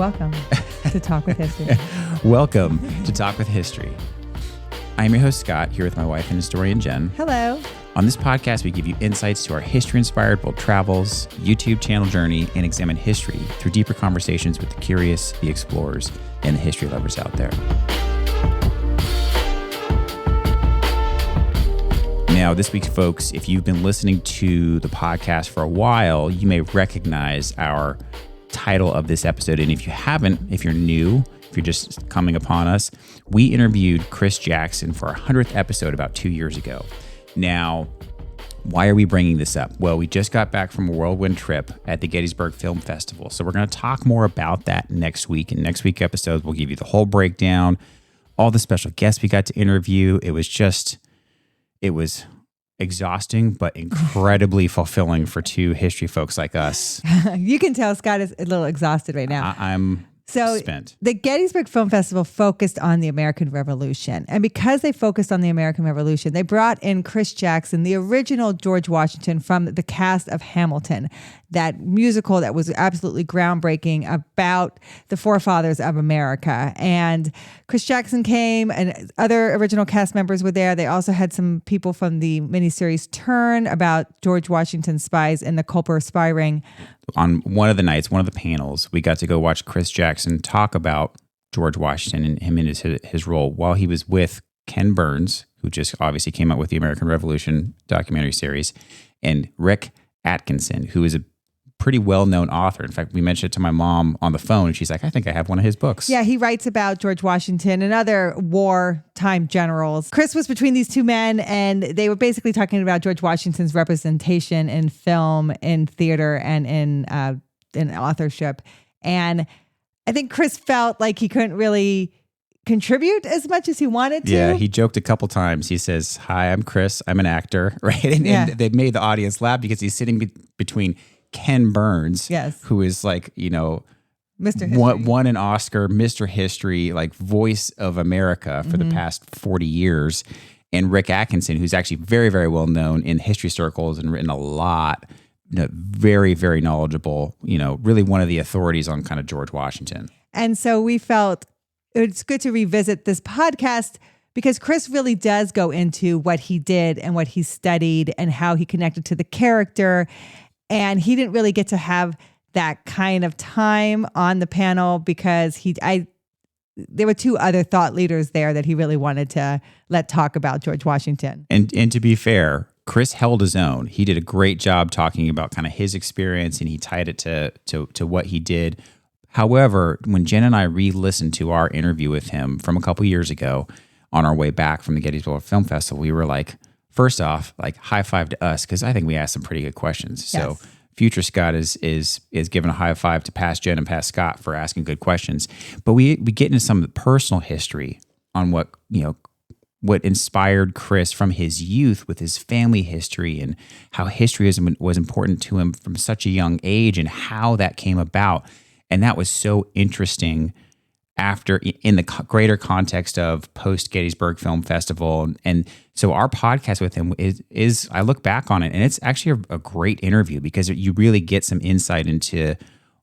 Welcome to Talk with History. Welcome to Talk with History. I'm your host, Scott, here with my wife and historian, Jen. Hello. On this podcast, we give you insights to our history-inspired bold travels, YouTube channel journey, and examine history through deeper conversations with the curious, the explorers, and the history lovers out there. Now, this week, folks, if you've been listening to the podcast for a while, you may recognize our title of this episode. And if you haven't, if you're new, if you're just coming upon us, we interviewed Chris Jackson for our 100th episode about 2 years ago. Now, why are we bringing this up? Well, we just got back from a whirlwind trip at the Gettysburg Film Festival. So we're going to talk more about that next week. In next week's episodes, we'll give you the whole breakdown, all the special guests we got to interview. It was exhausting, but incredibly fulfilling for two history folks like us. You can tell Scott is a little exhausted right now. I'm spent. The Gettysburg Film Festival focused on the American Revolution. And because they focused on the American Revolution, they brought in Chris Jackson, the original George Washington from the cast of Hamilton, that musical that was absolutely groundbreaking about the forefathers of America. And Chris Jackson came and other original cast members were there. They also had some people from the miniseries Turn about George Washington's spies in the Culper spy ring. On one of the nights, one of the panels, we got to go watch Chris Jackson talk about George Washington and him in his role while he was with Ken Burns, who just obviously came out with the American Revolution documentary series, and Rick Atkinson, who is a pretty well-known author. In fact, we mentioned it to my mom on the phone, and she's like, I think I have one of his books. Yeah, he writes about George Washington and other wartime generals. Chris was between these two men, and they were basically talking about George Washington's representation in film, in theater, and in authorship. And I think Chris felt like he couldn't really contribute as much as he wanted to. Yeah, he joked a couple times. He says, hi, I'm Chris. I'm an actor, right? And they made the audience laugh because he's sitting between Ken Burns, yes, who is like, Mr. History. won an Oscar, Mr. History, like voice of America for the past 40 years, and Rick Atkinson, who's actually very, very well known in history circles and written a lot, very, very knowledgeable, really one of the authorities on kind of George Washington. And so we felt it's good to revisit this podcast because Chris really does go into what he did and what he studied and how he connected to the character. And he didn't really get to have that kind of time on the panel because there were two other thought leaders there that he really wanted to let talk about George Washington. And to be fair, Chris held his own. He did a great job talking about kind of his experience, and he tied it to what he did. However, when Jen and I re-listened to our interview with him from a couple years ago on our way back from the Gettysburg Film Festival, we were like, first off, like high five to us because I think we asked some pretty good questions. Yes. So future Scott is given a high five to past Jen and past Scott for asking good questions. But we get into some of the personal history on what inspired Chris from his youth with his family history and how history was important to him from such a young age and how that came about. And that was so interesting after in the greater context of post Gettysburg Film Festival. And so our podcast with him is I look back on it and it's actually a great interview because you really get some insight into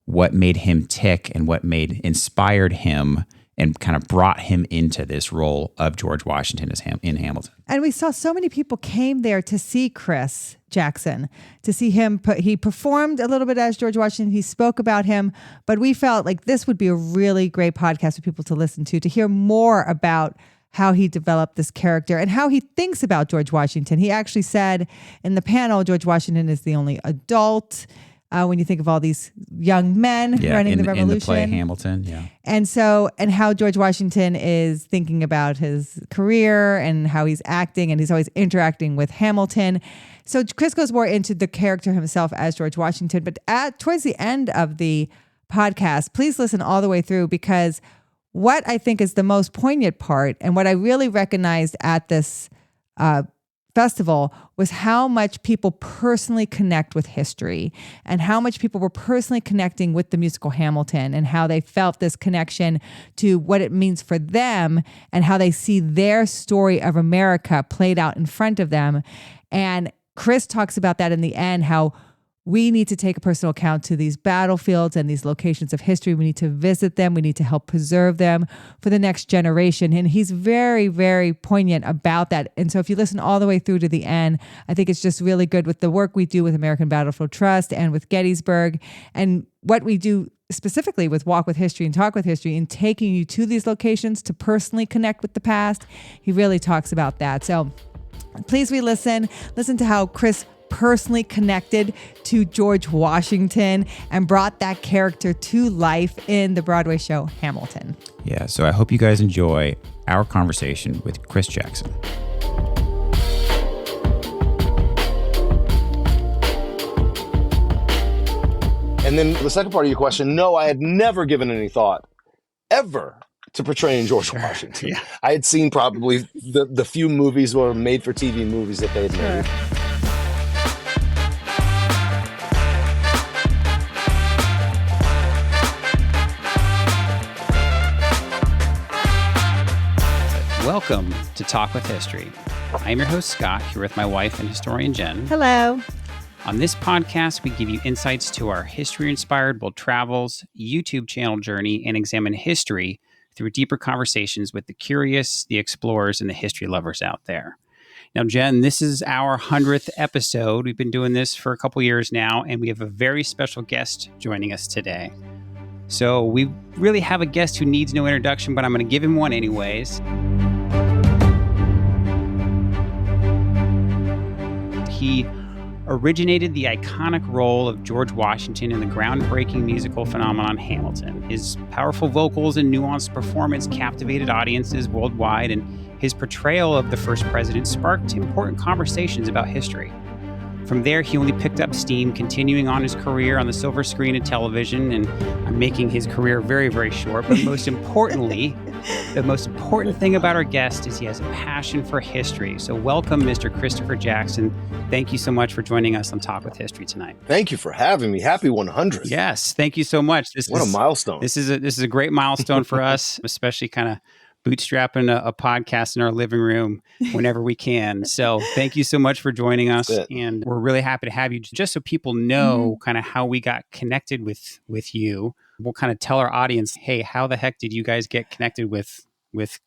what made him tick and what inspired him and kind of brought him into this role of George Washington in Hamilton. And we saw so many people came there to see Chris Jackson, to see him. He performed a little bit as George Washington. He spoke about him, but we felt like this would be a really great podcast for people to listen to hear more about how he developed this character and how he thinks about George Washington. He actually said in the panel, George Washington is the only adult when you think of all these young men running the revolution. In the play Hamilton, yeah. And how George Washington is thinking about his career and how he's acting, and he's always interacting with Hamilton. So Chris goes more into the character himself as George Washington. But towards the end of the podcast, please listen all the way through because what I think is the most poignant part and what I really recognized at this festival was how much people personally connect with history and how much people were personally connecting with the musical Hamilton and how they felt this connection to what it means for them and how they see their story of America played out in front of them. And Chris talks about that in the end, how we need to take a personal account to these battlefields and these locations of history. We need to visit them. We need to help preserve them for the next generation. And he's very, very poignant about that. And so if you listen all the way through to the end, I think it's just really good with the work we do with American Battlefield Trust and with Gettysburg, and what we do specifically with Walk with History and Talk with History, in taking you to these locations to personally connect with the past. He really talks about that. So please re-listen. Listen to how Chris personally connected to George Washington and brought that character to life in the Broadway show Hamilton. Yeah, so I hope you guys enjoy our conversation with Chris Jackson. And then the second part of your question, no, I had never given any thought ever to portraying George Washington. Yeah. I had seen probably the few movies or made-for-TV movies that they had made. Welcome to Talk with History. I am your host, Scott, here with my wife and historian, Jen. Hello. On this podcast, we give you insights to our history-inspired world travels, YouTube channel journey, and examine history through deeper conversations with the curious, the explorers, and the history lovers out there. Now, Jen, this is our 100th episode. We've been doing this for a couple years now, and we have a very special guest joining us today. So we really have a guest who needs no introduction, but I'm going to give him one anyways. He originated the iconic role of George Washington in the groundbreaking musical phenomenon Hamilton. His powerful vocals and nuanced performance captivated audiences worldwide, and his portrayal of the first president sparked important conversations about history. From there, he only picked up steam, continuing on his career on the silver screen and television, and I'm making his career very, very short. But most importantly, the most important thing about our guest is he has a passion for history. So welcome, Mr. Christopher Jackson. Thank you so much for joining us on Talk with History tonight. Thank you for having me. Happy 100. Yes, thank you so much. What a milestone. This is a great milestone for us, especially kind of bootstrapping a podcast in our living room whenever we can. So thank you so much for joining us. And we're really happy to have you. Just so people know kind of how we got connected with you, we'll kind of tell our audience, hey, how the heck did you guys get connected with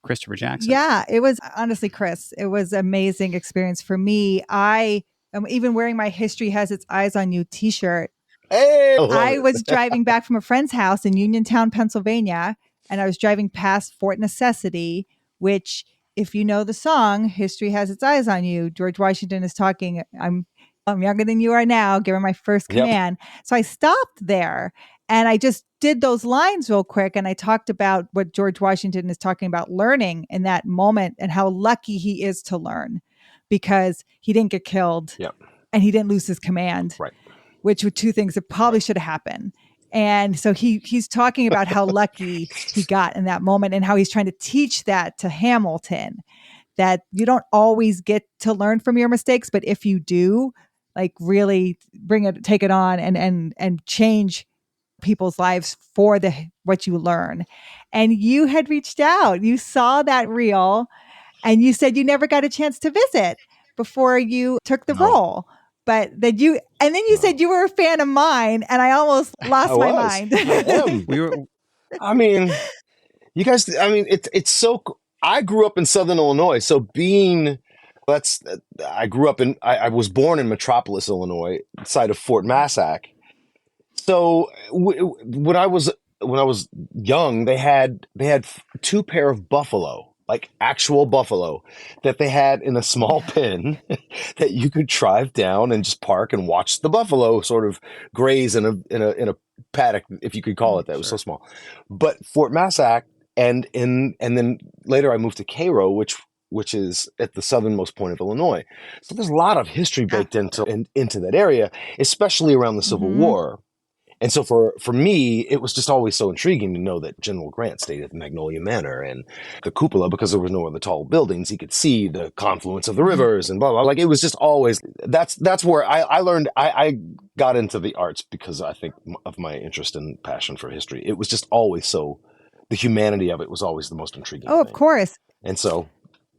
Christopher Jackson? Yeah, it was honestly, Chris, it was an amazing experience for me. I am even wearing my History Has Its Eyes on You t-shirt. Hey, I was driving back from a friend's house in Uniontown, Pennsylvania, and I was driving past Fort Necessity, which, if you know the song, History Has Its Eyes on You, George Washington is talking, I'm younger than you are now, give her my first command. So I stopped there and I just did those lines real quick. And I talked about what George Washington is talking about learning in that moment and how lucky he is to learn because he didn't get killed and he didn't lose his command, which were two things that probably should have happened. And so he's talking about how lucky he got in that moment and how he's trying to teach that to Hamilton, that you don't always get to learn from your mistakes, but if you do, like really take it on and change people's lives for what you learn. And you had reached out, you saw that reel, and you said you never got a chance to visit before you took the role. But that you, and then you said you were a fan of mine, and I almost lost my mind. I am. I mean, you guys. I mean, it's so. I grew up in Southern Illinois, so I grew up in. I was born in Metropolis, Illinois, site of Fort Massac. So when I was young, they had two pair of buffalo. Like actual buffalo that they had in a small pen that you could drive down and just park and watch the buffalo sort of graze in a paddock, if you could call it that. It was so small. But Fort Massac and then later I moved to Cairo, which is at the southernmost point of Illinois. So there's a lot of history baked into that area, especially around the Civil War. And so for me, it was just always so intriguing to know that General Grant stayed at Magnolia Manor and the cupola, because there was no other tall buildings. He could see the confluence of the rivers and blah, blah. Like it was just always, that's where I learned, I got into the arts because I think of my interest and passion for history. It was just always the humanity of it was always the most intriguing thing. Of course. And so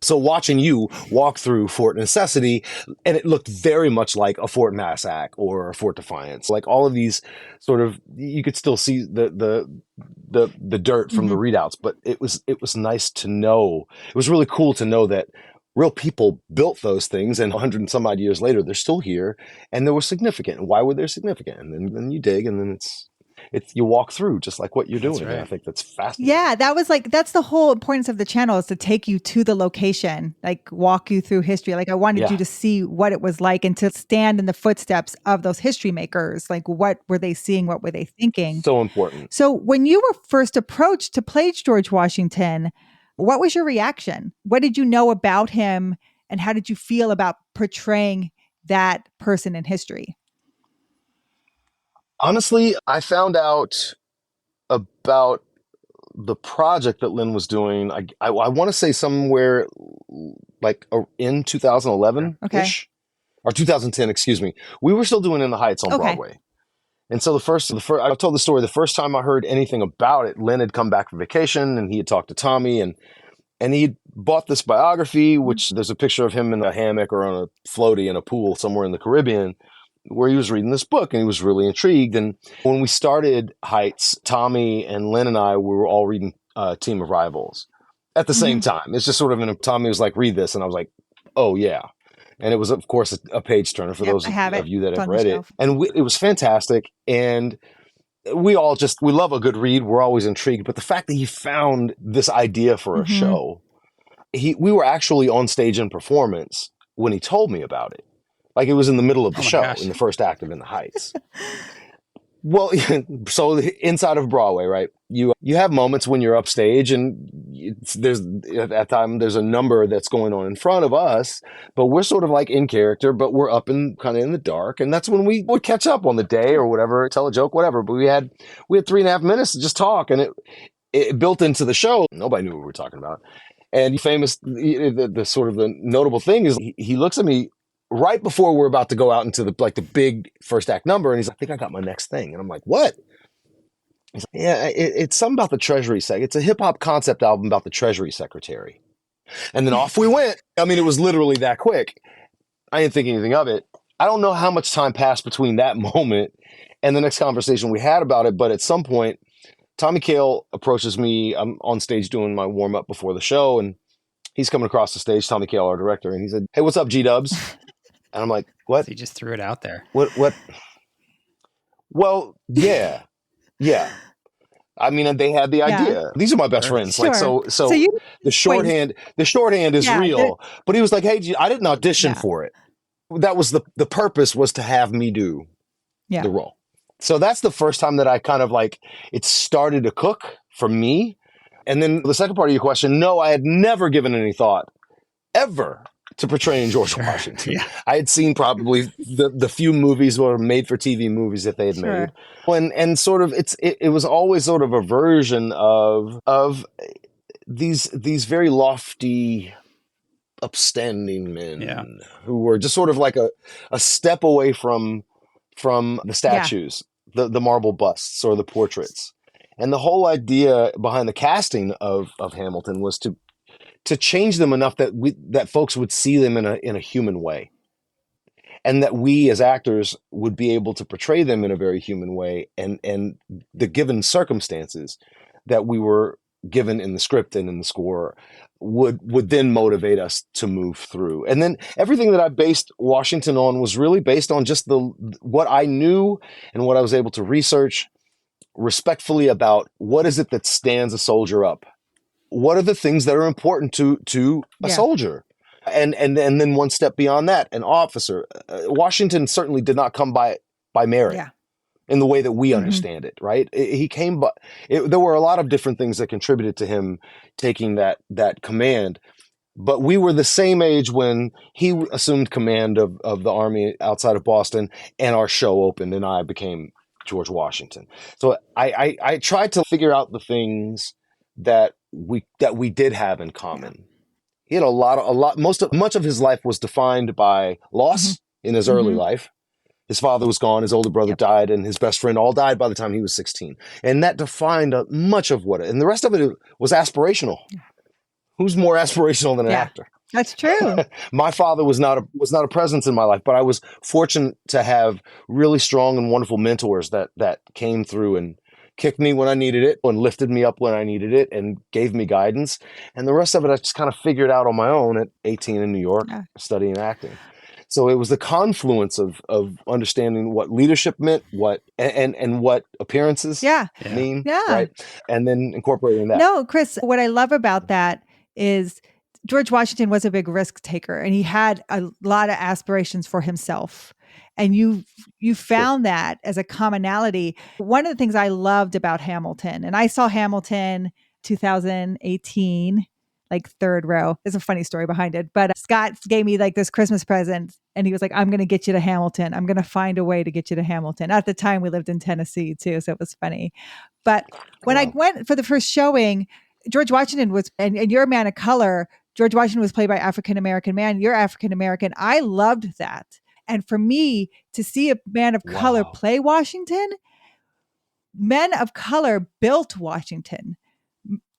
So watching you walk through Fort Necessity, and it looked very much like a Fort Massac or a Fort Defiance, like all of these sort of, you could still see the dirt from the readouts, but it was nice to know. It was really cool to know that real people built those things, and 100 and some odd years later, they're still here, and they were significant. And why were they significant? And then you dig, and then it's you walk through just like what you're doing. That's right. And I think that's fascinating. Yeah, that's the whole importance of the channel, is to take you to the location, like walk you through history. Like I wanted you to see what it was like and to stand in the footsteps of those history makers. Like what were they seeing? What were they thinking? So important. So when you were first approached to play George Washington, what was your reaction? What did you know about him, and how did you feel about portraying that person in history? Honestly, I found out about the project that Lynn was doing. I want to say somewhere like in 2011-ish, or 2010, excuse me. We were still doing In the Heights on Broadway. And so the first, I told the story, the first time I heard anything about it, Lynn had come back from vacation and he had talked to Tommy, and he bought this biography, which there's a picture of him in a hammock or on a floaty in a pool somewhere in the Caribbean, where he was reading this book, and he was really intrigued. And when we started Heights, Tommy and Lynn and I, we were all reading Team of Rivals at the same time. It's just sort of, Tommy was like, read this. And I was like, oh yeah. And it was, of course, a page turner for those of you that have read it. And it was fantastic. And we love a good read. We're always intrigued. But the fact that he found this idea for a show, we were actually on stage in performance when he told me about it. Like it was in the middle of the show, in the first act of In the Heights. Well, so inside of Broadway, right? You have moments when you're upstage, and there's at that time there's a number that's going on in front of us, but we're sort of like in character, but we're up in kind of in the dark, and that's when we would catch up on the day or whatever, tell a joke, whatever. But we had 3.5 minutes to just talk, and it built into the show. Nobody knew what we were talking about. And the sort of the notable thing is he looks at me right before we're about to go out into the big first act number, and he's like, I think I got my next thing. And I'm like, what? He's like, yeah, it's something about the Treasury It's a hip hop concept album about the Treasury Secretary. And then off we went. I mean, it was literally that quick. I didn't think anything of it. I don't know how much time passed between that moment and the next conversation we had about it, but at some point, Tommy Kail approaches me. I'm on stage doing my warm up before the show, and he's coming across the stage, Tommy Kail, our director, and he said, hey, what's up, G-Dubs? And I'm like, what? So he just threw it out there. What? Well, yeah. I mean, they had the idea. These are my best friends. Sure. Like, so the shorthand is real. But he was like, hey, I didn't audition for it. That was the purpose, was to have me do the role. So that's the first time that I kind of like, it started to cook for me. And then the second part of your question, no, I had never given any thought ever to portraying George Washington. I had seen probably the few movies or made for TV movies that they had made. And sort of it was always sort of a version of these very lofty, upstanding men who were just sort of like a step away from the statues, the marble busts or the portraits. And the whole idea behind the casting of Hamilton was to change them enough that folks would see them in a human way, and that we as actors would be able to portray them in a very human way, and the given circumstances that we were given in the script and in the score would then motivate us to move through. And then everything that I based Washington on was really based on just what I knew and what I was able to research respectfully about what is it that stands a soldier up. What are the things that are important to a soldier? And then one step beyond that, an officer. Washington certainly did not come by merit in the way that we understand it, right? He came by, there were a lot of different things that contributed to him taking that command. But we were the same age when he assumed command of the army outside of Boston, and our show opened and I became George Washington. So I tried to figure out the things that we did have in common. He had much of his life was defined by loss in his early life. His father was gone, his older brother died, and his best friend all died by the time he was 16. And that defined much of and the rest of it was aspirational. who's more aspirational than an Yeah. actor? That's true. My father was not a presence in my life, but I was fortunate to have really strong and wonderful mentors that came through and kicked me when I needed it and lifted me up when I needed it and gave me guidance. And the rest of it, I just kind of figured out on my own at 18 in New York, Yeah. studying acting. So it was the confluence of understanding what leadership meant, and what appearances Yeah. mean, Yeah. right? And then incorporating that. No, Chris, what I love about that is George Washington was a big risk taker, and he had a lot of aspirations for himself. And you found that as a commonality. One of the things I loved about Hamilton, and I saw Hamilton 2018, like third row. There's a funny story behind it. But Scott gave me like this Christmas present, and he was like, I'm going to get you to Hamilton. I'm going to find a way to get you to Hamilton. At the time, we lived in Tennessee too, so it was funny. But when I went for the first showing, George Washington was, and you're a man of color, George Washington was played by African-American man. You're African-American. I loved that. And for me to see a man of color play Washington, men of color built Washington.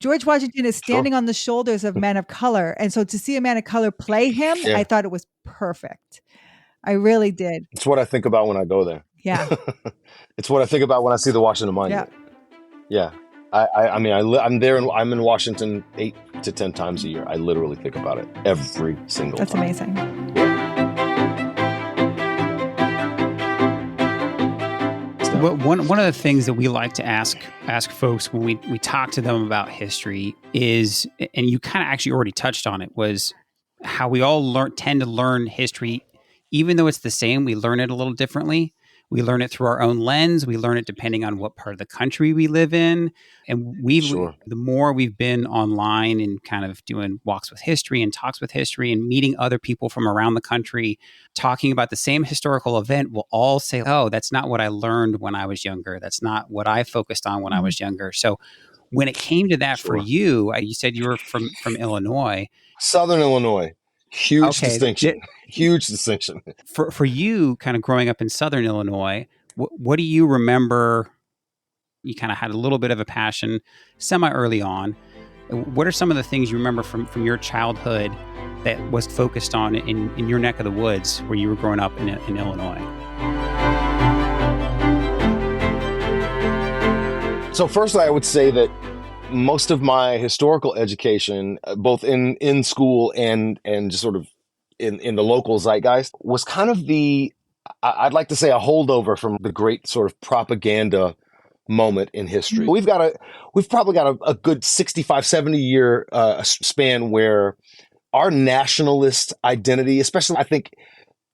George Washington is standing on the shoulders of men of color. And so to see a man of color play him, I thought it was perfect. I really did. It's what I think about when I go there. Yeah. It's what I think about when I see the Washington Monument. Yeah. I mean, I'm there and I'm in Washington 8 to 10 times a year. I literally think about it every single time. That's amazing. One of the things that we like to ask folks when we talk to them about history is, and you kind of actually already touched on it, was how we all tend to learn history, even though it's the same, we learn it a little differently. We learn it through our own lens. We learn it depending on what part of the country we live in. And the more we've been online and kind of doing walks with history and talks with history and meeting other people from around the country, talking about the same historical event, we'll all say, oh, that's not what I learned when I was younger. That's not what I focused on when I was younger. So when it came to that for you, you said you were from Illinois. Southern Illinois. Huge distinction. Huge distinction. For you, kind of growing up in Southern Illinois, what do you remember? You kind of had a little bit of a passion semi-early on. What are some of the things you remember from your childhood that was focused on in your neck of the woods where you were growing up in Illinois? So firstly, I would say that most of my historical education, both in school and just sort of in the local zeitgeist, was kind of I'd like to say a holdover from the great sort of propaganda moment in history. We've probably got a good 65, 70 year span where our nationalist identity, especially I think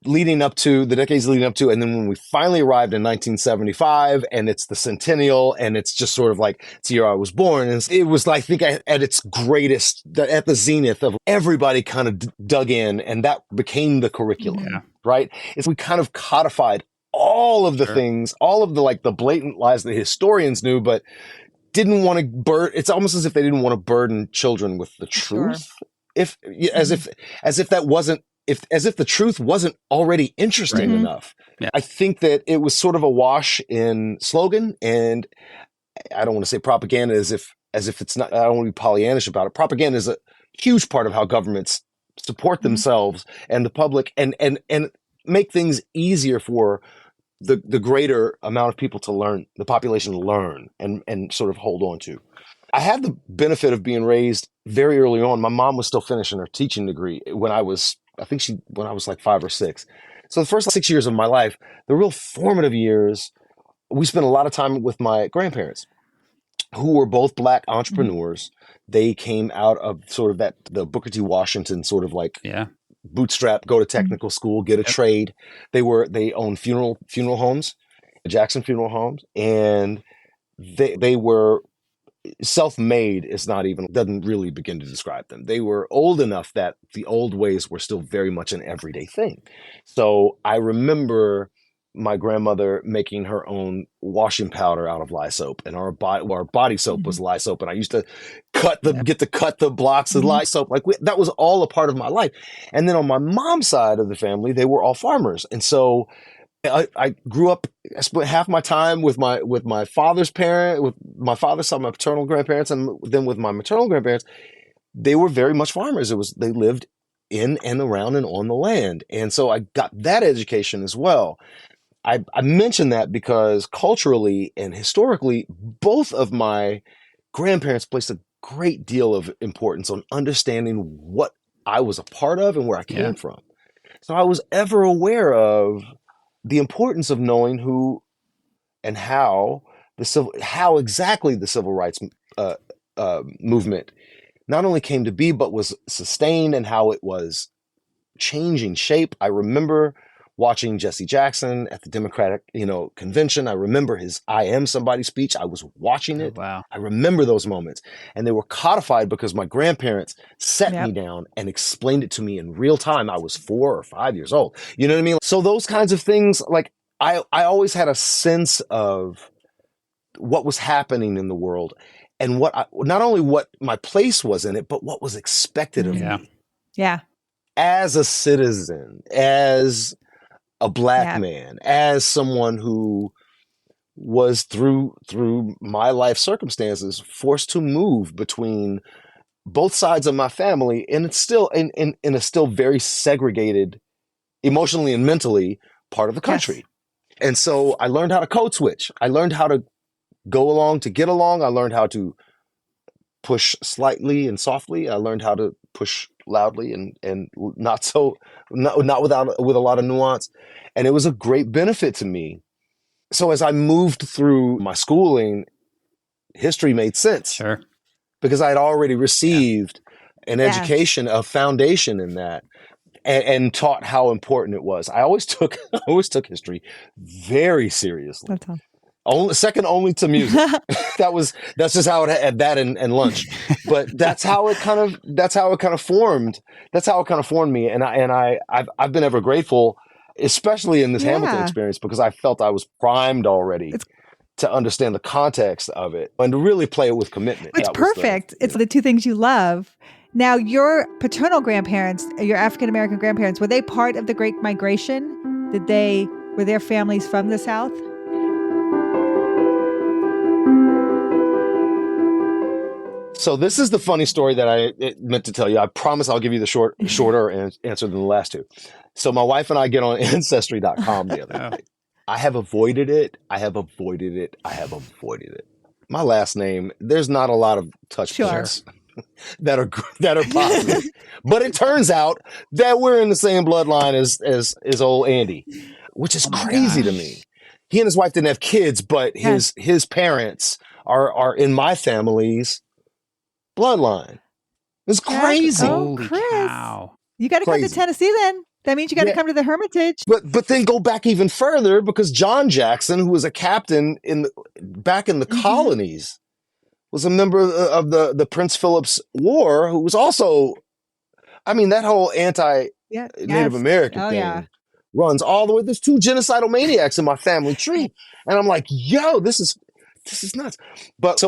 leading up to the decades leading up to, and then when we finally arrived in 1975 and it's the centennial and it's just sort of like, it's the year I was born. And it was like, I think at its greatest, at the zenith of everybody kind of dug in, and that became the curriculum, right? We kind of codified all of the things, all of the blatant lies that historians knew, but didn't want to it's almost as if they didn't want to burden children with the truth. As if the truth wasn't already interesting enough. I think that it was sort of a wash in slogan, and I don't want to say propaganda as if it's not. I don't want to be Pollyannish about it. Propaganda is a huge part of how governments support themselves and the public, and make things easier for the greater amount of people to learn, the population to learn and sort of hold on to. I had the benefit of being raised very early on. My mom was still finishing her teaching degree when I was like 5 or 6. So the first 6 years of my life, the real formative years, we spent a lot of time with my grandparents, who were both Black entrepreneurs. They came out of sort of the Booker T. Washington sort of bootstrap, go to technical school, get a trade. They owned funeral homes, Jackson Funeral Homes, and they were self-made doesn't really begin to describe them. They were old enough that the old ways were still very much an everyday thing. So I remember my grandmother making her own washing powder out of lye soap, and our body soap was lye soap. And I used to get to cut the blocks of lye soap. That was all a part of my life. And then on my mom's side of the family, they were all farmers. And so I grew up, I spent half my time with my father's side, my paternal grandparents, and then with my maternal grandparents. they were very much farmers. They lived in and around and on the land. And so I got that education as well. I mention that because culturally and historically, both of my grandparents placed a great deal of importance on understanding what I was a part of and where I came from. So I was ever aware of the importance of knowing who and how exactly the civil rights movement not only came to be, but was sustained, and how it was changing shape. I remember watching Jesse Jackson at the Democratic, convention. I remember his "I Am Somebody" speech. I was watching it. Oh, wow. I remember those moments, and they were codified because my grandparents set me down and explained it to me in real time. I was 4 or 5 years old. You know what I mean? So those kinds of things, like I always had a sense of what was happening in the world, and not only what my place was in it, but what was expected of me. Yeah. As a citizen, as a Black man, as someone who was through my life circumstances forced to move between both sides of my family, and it's still in a still very segregated, emotionally and mentally, part of the country. Yes. And so I learned how to code switch. I learned how to go along to get along. I learned how to push slightly and softly. I learned how to push loudly and not with a lot of nuance. And it was a great benefit to me. So as I moved through my schooling, history made sense. Sure. Because I had already received an education, a foundation in that, and taught how important it was. I always took history very seriously. Second only to music. That's just how it had that and lunch. But that's how it kind of formed. That's how it kind of formed me. And I've been ever grateful, especially in this Hamilton experience, because I felt I was primed already to understand the context of it and to really play it with commitment. It's perfect. It's the two things you love. Now, your paternal grandparents, your African-American grandparents, were they part of the Great Migration? Were their families from the South? So this is the funny story that I meant to tell you. I promise I'll give you the shorter answer than the last two. So my wife and I get on Ancestry.com the other day. I have avoided it. My last name, there's not a lot of touch points that are positive. But it turns out that we're in the same bloodline as old Andy, which is crazy to me. He and his wife didn't have kids, but his parents are in my family's bloodline. It's crazy. Holy cow. You got to come to Tennessee then. That means you got to come to the Hermitage. But then go back even further, because John Jackson, who was a captain back in the colonies, was a member of the Prince Philip's War, who was also, that whole anti-Native American thing runs all the way. There's 2 genocidal maniacs in my family tree. And I'm like, yo, this is nuts. But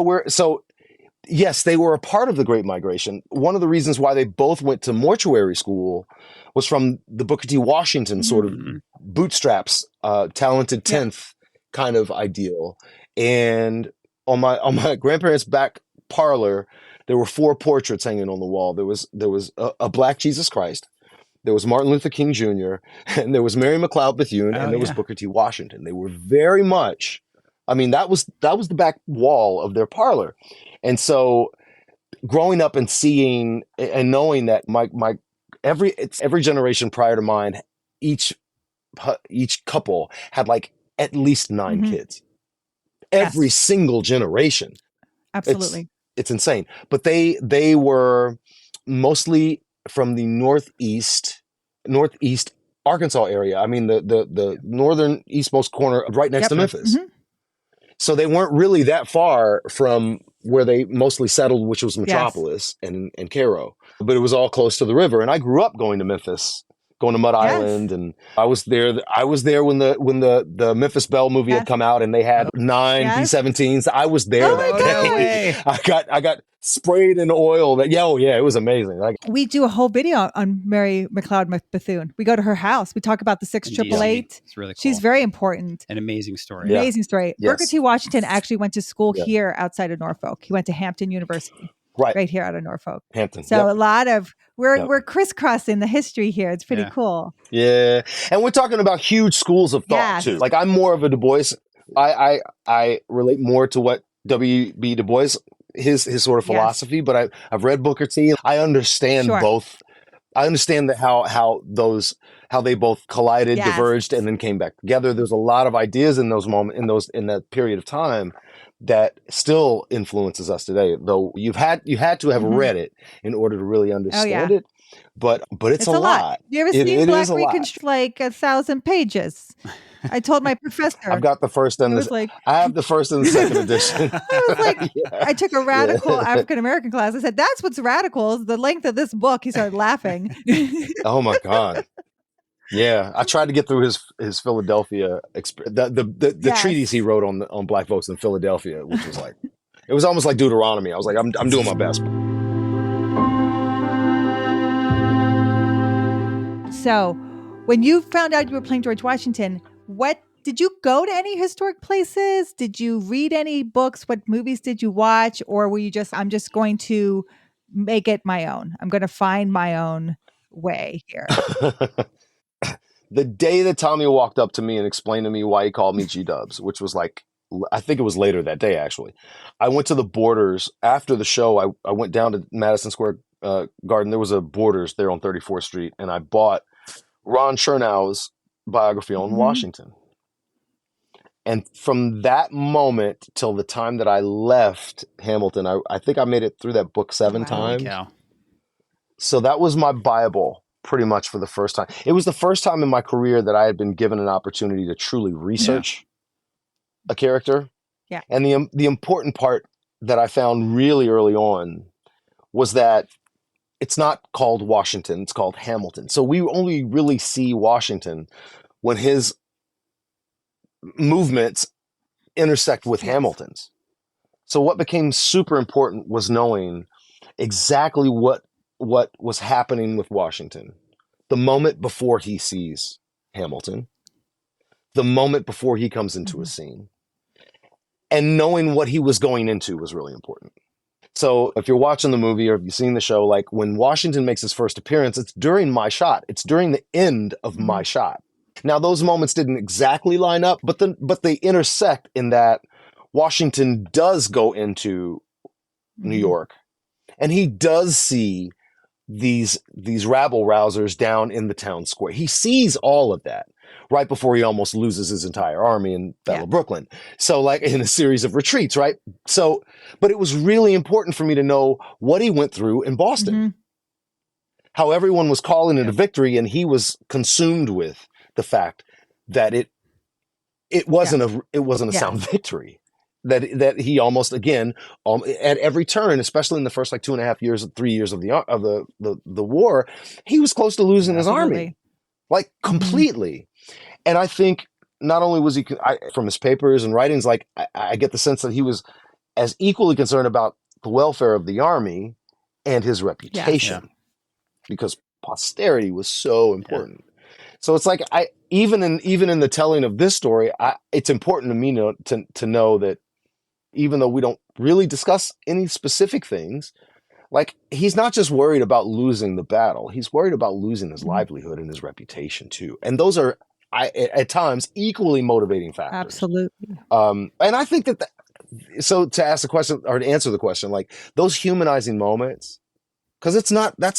yes, they were a part of the Great Migration. One of the reasons why they both went to mortuary school was from the Booker T. Washington sort of bootstraps, talented 10th kind of ideal. And on my grandparents' back parlor, there were 4 portraits hanging on the wall. There was a Black Jesus Christ, there was Martin Luther King Jr., and there was Mary McLeod Bethune, and there was Booker T. Washington. They were very much, that was the back wall of their parlor. And so growing up and seeing and knowing that every generation prior to mine, each couple had like at least 9 kids. Every single generation. Absolutely. It's insane. But they were mostly from the northeast Arkansas area. The northern eastmost corner right next to Memphis. So they weren't really that far from where they mostly settled, which was Metropolis and Cairo. But it was all close to the river. And I grew up going to Memphis, going to Mud Island. And I was there when the Memphis Belle movie had come out, and they had 9 B-17s. I was there that day. I got sprayed in oil. It was amazing. We do a whole video on Mary McLeod Bethune. We go to her house. We talk about the 688. It's really cool. She's very important. An amazing story. Amazing story. Yes. Booker T. Washington actually went to school here outside of Norfolk. He went to Hampton University. right here out of Norfolk. Hampton. So Yep. a lot of Yep. we're crisscrossing the history here. It's pretty Yeah. cool. Yeah. And we're talking about huge schools of thought Yes. too. Like I'm more of a Du Bois. I relate more to what W.B. Du Bois, his sort of Yes. philosophy, but I've read Booker T. I understand Sure. both. I understand that how they both collided, Yes. diverged, and then came back together. There's a lot of ideas in those moments, in that period of time, that still influences us today. Though you had to have Mhm. read it in order to really understand yeah. it. But it's a lot. You ever It seen Black is a lot. Reconstruction? Like 1,000 pages. I told my professor. I've got the first and It was like I have the first and the second edition. I was like, Yeah. I took a radical Yeah. African American class. I said, "That's what's radical is the length of this book." He started laughing. Oh my God. Yeah, I tried to get through his Philadelphia the Yes. treatise he wrote on Black folks in Philadelphia, which was like, it was almost like Deuteronomy. I was like, I'm doing my best. So, when you found out you were playing George Washington, what did you go to any historic places? Did you read any books? What movies did you watch? Or were you just, I'm just going to make it my own? I'm going to find my own way here. The day that Tommy walked up to me and explained to me why he called me G-Dubs, which was like, I think it was later that day, actually. I went to the Borders after the show. I went down to Madison Square Garden. There was a Borders there on 34th Street, and I bought Ron Chernow's biography on Mhm. Washington. And from that moment till the time that I left Hamilton, I think I made it through that book 7 Wow. times. Cow. So that was my Bible pretty much for the first time. It was the first time in my career that I had been given an opportunity to truly research a character. Yeah. And the important part that I found really early on was that it's not called Washington, it's called Hamilton. So we only really see Washington when his movements intersect with Yes. Hamilton's. So what became super important was knowing exactly what was happening with Washington the moment before he sees Hamilton, the moment before he comes into a scene, and knowing what he was going into was really important. So if you're watching the movie or if you've seen the show, like when Washington makes his first appearance, it's during my shot. It's during the end of my shot. Now, those moments didn't exactly line up, but they intersect in that Washington does go into New York, and he does see these rabble rousers down in the town square. He sees all of that right before he almost loses his entire army in Battle of Brooklyn. So like in a series of retreats, right? So, but it was really important for me to know what he went through in Boston, how everyone was calling it a victory, and he was consumed with the fact that it wasn't a sound victory. That he almost, again, at every turn, especially in the first like 2.5 years, 3 years of the war, he was close to losing his army, like completely. And I think not only was he, from his papers and writings, like I get the sense that he was as equally concerned about the welfare of the army and his reputation, because posterity was so important. So it's like even in the telling of this story, it's important to me to know that even though we don't really discuss any specific things, like he's not just worried about losing the battle, he's worried about losing his livelihood and his reputation too. And those are at times equally motivating factors. Absolutely. And I think so to ask the question or to answer the question, like those humanizing moments, because that's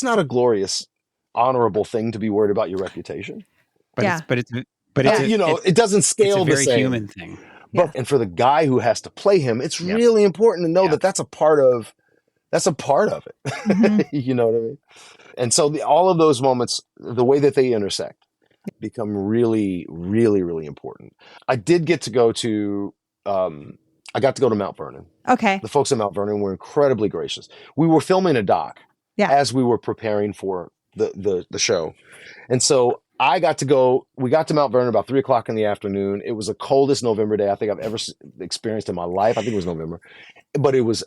not a glorious, honorable thing to be worried about your reputation. But it doesn't scale it's a very the same. human thing. But and for the guy who has to play him, it's really important to know that that's a part of it. You know what I mean? And so all of those moments, the way that they intersect, become really, really, really important. I did get to go to Mount Vernon. Okay. The folks at Mount Vernon were incredibly gracious. We were filming a doc as we were preparing for the show. And so we got to Mount Vernon about 3:00 in the afternoon. It was the coldest November day I think I've ever experienced in my life. I think it was November, but it was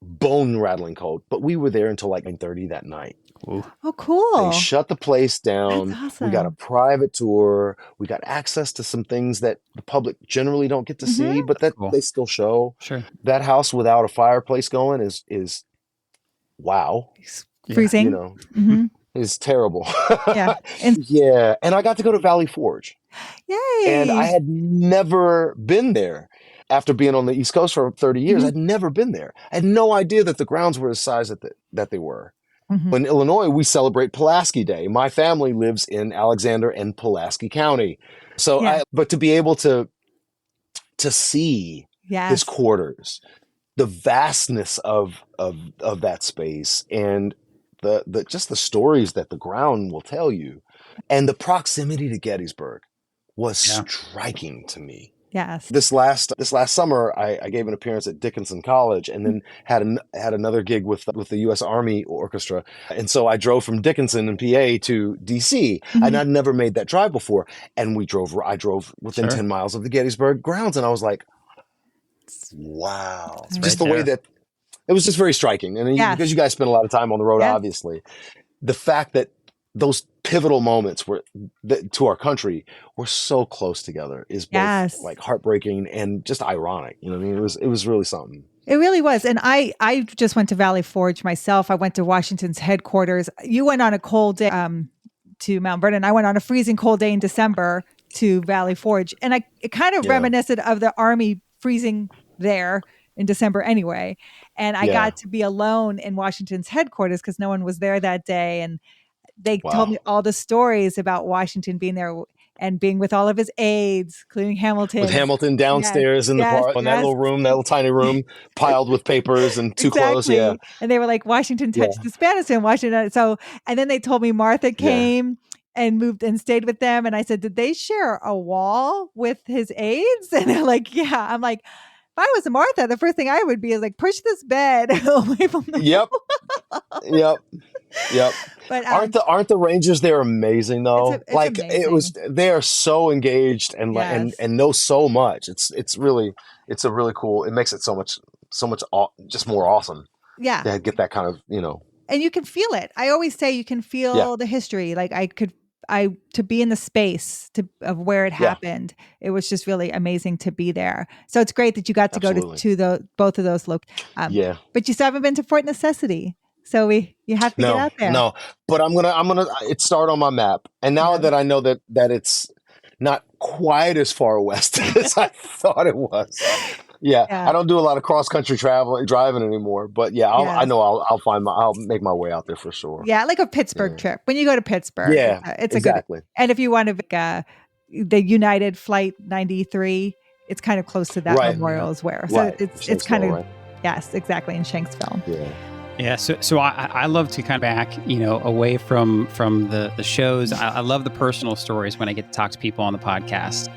bone rattling cold. But we were there until like 9:30 that night. Ooh. Oh, cool. They shut the place down. That's awesome. We got a private tour. We got access to some things that the public generally don't get to see, but that they still show. Sure. That house without a fireplace going is wow, Freezing. you know, Hmm. is terrible. Yeah. And Yeah. And I got to go to Valley Forge, and I yay. had never been there. After being on the East Coast for 30 years, Mhm. I'd never been there. I had no idea that the grounds were the size that they were. Mhm. In Illinois, we celebrate Pulaski Day. My family lives in Alexander and Pulaski County. So Yeah. but to be able to see his Yes. quarters, the vastness of that space, and the just the stories that the ground will tell you, and the proximity to Gettysburg was Yeah. striking to me. Yes. This last summer, I gave an appearance at Dickinson College, and then had another gig with the U.S. Army Orchestra, and so I drove from Dickinson in PA to D.C. and I'd never made that drive before, and I drove within Sure. 10 miles of the Gettysburg grounds, and I was like, wow, It's just right the way there. that it was just very striking, and Yes. because you guys spend a lot of time on the road, Yes. obviously, the fact that those pivotal moments to our country were so close together is both Yes. like heartbreaking and just ironic. You know what I mean? It was really something. It really was. And I just went to Valley Forge myself. I went to Washington's headquarters. You went on a cold day to Mount Vernon. I went on a freezing cold day in December to Valley Forge. And it kind of reminisced of the Army freezing there in December anyway. And I got to be alone in Washington's headquarters because no one was there that day. And they told me all the stories about Washington being there and being with all of his aides, including Hamilton. With Hamilton downstairs in the park, in that little tiny room, piled with papers and two clothes. Yeah. And they were like, Washington touched the Spanish in Washington. So, and then they told me Martha came and moved and stayed with them. And I said, did they share a wall with his aides? And they're like, yeah. I'm like, if I was Martha, the first thing I would be is like, push this bed away from the Yep. But aren't the Rangers there amazing though? It's amazing. They are so engaged and know so much. It's a really cool. It makes it so much just more awesome. Yeah. To get that kind of, and you can feel it. I always say you can feel the history. Like to be in the space of where it happened. It was just really amazing to be there. So it's great that you got to go to both of those locations. But you still haven't been to Fort Necessity. So you have to get out there. No, but I'm gonna it start on my map. And now that I know that it's not quite as far west as I thought it was. I don't do a lot of cross country driving anymore. But I know I'll make my way out there for sure. Yeah, like a Pittsburgh trip. When you go to Pittsburgh, it's exactly. A good. And if you want to the United Flight 93, it's kind of close to that memorial as well. So it's kind of yes, exactly, in Shanksville. Yeah. Yeah, so I love to kind of back, away from the shows. I love the personal stories when I get to talk to people on the podcast.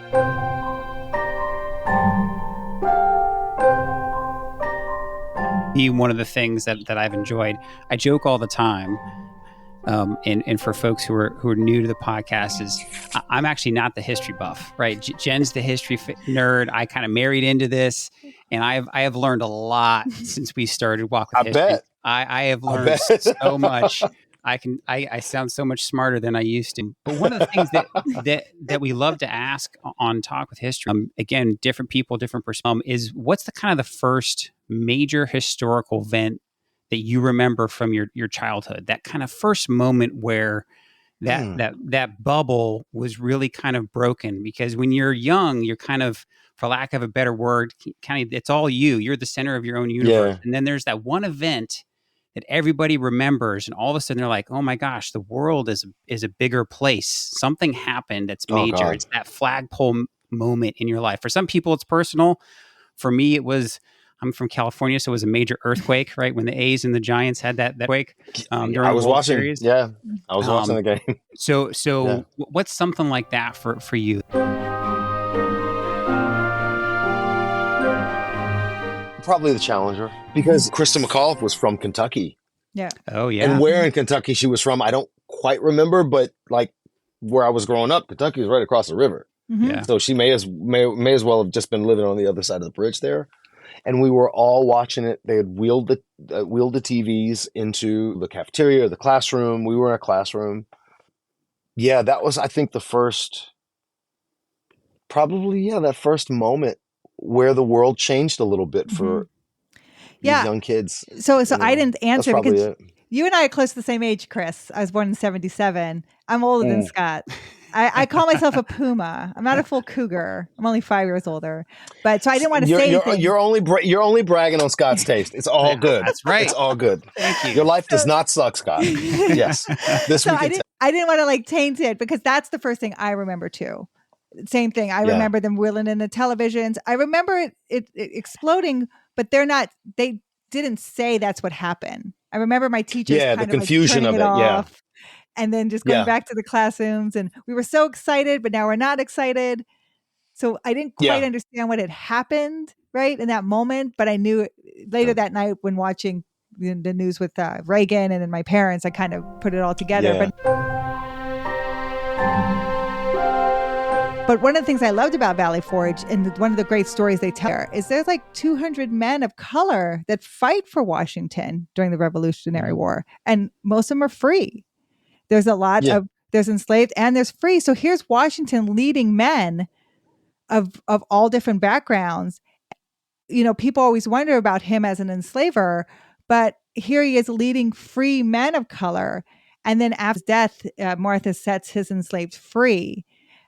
One of the things that I've enjoyed, I joke all the time, and for folks who are new to the podcast, is I'm actually not the history buff, right? Jen's the history nerd. I kind of married into this, and I have learned a lot since we started Walk with History. Bet. I have learned so much. I sound so much smarter than I used to. But one of the things that we love to ask on Talk with History, again, different people, different perspectives, is what's the first major historical event that you remember from your childhood? That kind of first moment where that bubble was really kind of broken, because when you're young, you're kind of, for lack of a better word, kind of, it's all you're the center of your own universe. And then there's that one event that everybody remembers, and all of a sudden they're like, oh my gosh, the world is a bigger place. Something happened that's major. It's that flagpole moment in your life. For some people it's personal. For me, I'm from California, so it was a major earthquake, right? When the A's and the Giants had that quake during I was the World watching. Series. Yeah, I was watching the game. So what's something like that for you? Probably the Challenger, because Krista McAuliffe was from Kentucky. Yeah. Oh yeah. And where in Kentucky she was from, I don't quite remember, but like where I was growing up, Kentucky was right across the river. Mm-hmm. Yeah. So she may as well have just been living on the other side of the bridge there. And we were all watching it. They had wheeled the TVs into the cafeteria, the classroom. We were in a classroom. Yeah, that was, I think, that first moment where the world changed a little bit for Yeah. young kids. So I didn't That's answer probably because it. you and I are close to the same age, Chris. I was born in 1977. I'm older than Scott. I call myself a puma. I'm not a full cougar. I'm only 5 years older. But so I didn't want to say anything. You're only bragging on Scott's taste. It's all good. That's right. It's all good. Thank you. Your life does not suck, Scott. Yes. This So we can I didn't want to like taint it because that's the first thing I remember too. Same thing. I remember them wheeling in the televisions. I remember it exploding, but they didn't say that's what happened. I remember my teachers kind the of confusion like of turning it. it Yeah. off and then just going back to the classrooms. And we were so excited, but now we're not excited. So I didn't quite understand what had happened right in that moment, but I knew it later that night when watching the news with Reagan and then my parents, I kind of put it all together. Yeah. But one of the things I loved about Valley Forge and one of the great stories they tell is there's like 200 men of color that fight for Washington during the Revolutionary War. And most of them are free. There's a lot of, there's enslaved and there's free. So here's Washington leading men of all different backgrounds. You know, people always wonder about him as an enslaver, but here he is leading free men of color. And then after his death, Martha sets his enslaved free.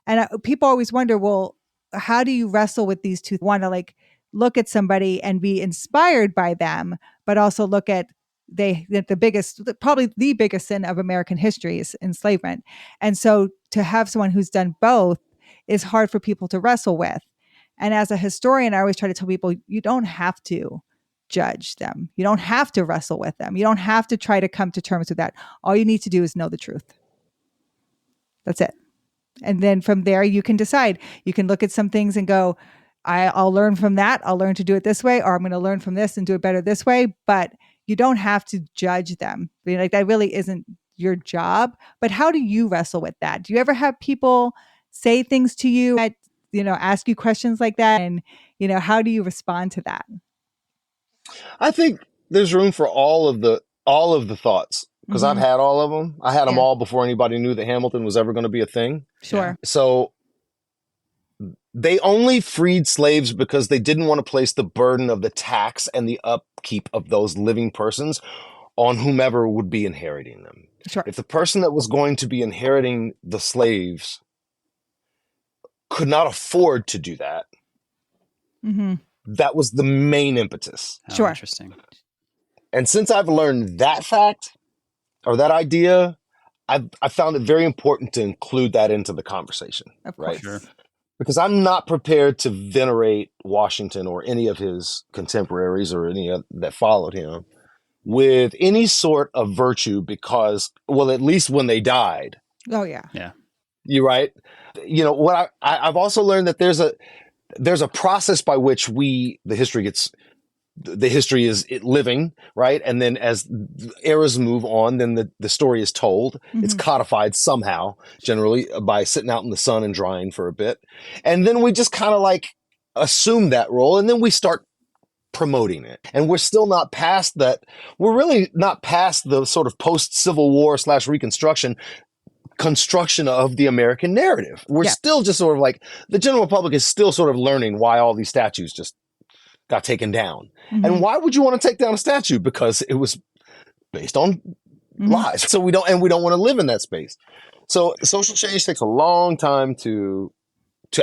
And people always wonder, well, how do you wrestle with these two? Want to like look at somebody and be inspired by them, but also look at probably the biggest sin of American history is enslavement. And so to have someone who's done both is hard for people to wrestle with. And as a historian, I always try to tell people, you don't have to judge them. You don't have to wrestle with them. You don't have to try to come to terms with that. All you need to do is know the truth. That's it. And then from there, you can decide. You can look at some things and go, I'll learn from that. I'll learn to do it this way, or I'm going to learn from this and do it better this way. But you don't have to judge them. I mean, like that really isn't your job. But how do you wrestle with that? Do you ever have people say things to you that, ask you questions like that? And, how do you respond to that? I think there's room for all of the thoughts. Because I've had all of them. I had them all before anybody knew that Hamilton was ever going to be a thing. Sure. So they only freed slaves because they didn't want to place the burden of the tax and the upkeep of those living persons on whomever would be inheriting them. Sure. If the person that was going to be inheriting the slaves could not afford to do that, that was the main impetus. Oh, sure. Interesting. And since I've learned that fact, or that idea, I found it very important to include that into the conversation. Of course. Right? Sure. Because I'm not prepared to venerate Washington or any of his contemporaries or any that followed him with any sort of virtue because, well, at least when they died. Oh, yeah. Yeah. You're right. What I've also learned that there's a process by which the history is living, right? And then as eras move on, then the story is told. It's codified somehow, generally by sitting out in the sun and drying for a bit. And then we just kind of like assume that role and then we start promoting it. And we're still not past that. We're really not past the sort of post-Civil War / Reconstruction construction of the American narrative. We're still just sort of like, the general public is still sort of learning why all these statues just got taken down. And why would you want to take down a statue? Because it was based on lies. So we don't want to live in that space. So social change takes a long time to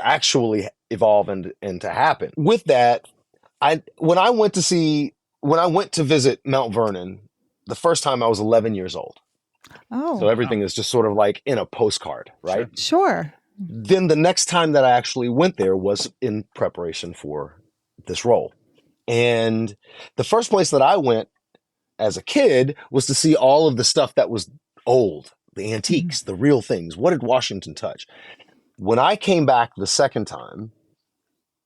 actually evolve and to happen. With that, when I went to visit Mount Vernon, the first time I was 11 years old. Oh. So everything is just sort of like in a postcard, right? Sure. Then the next time that I actually went there was in preparation for this role. And the first place that I went as a kid was to see all of the stuff that was old, the antiques, the real things. What did Washington touch? When I came back the second time,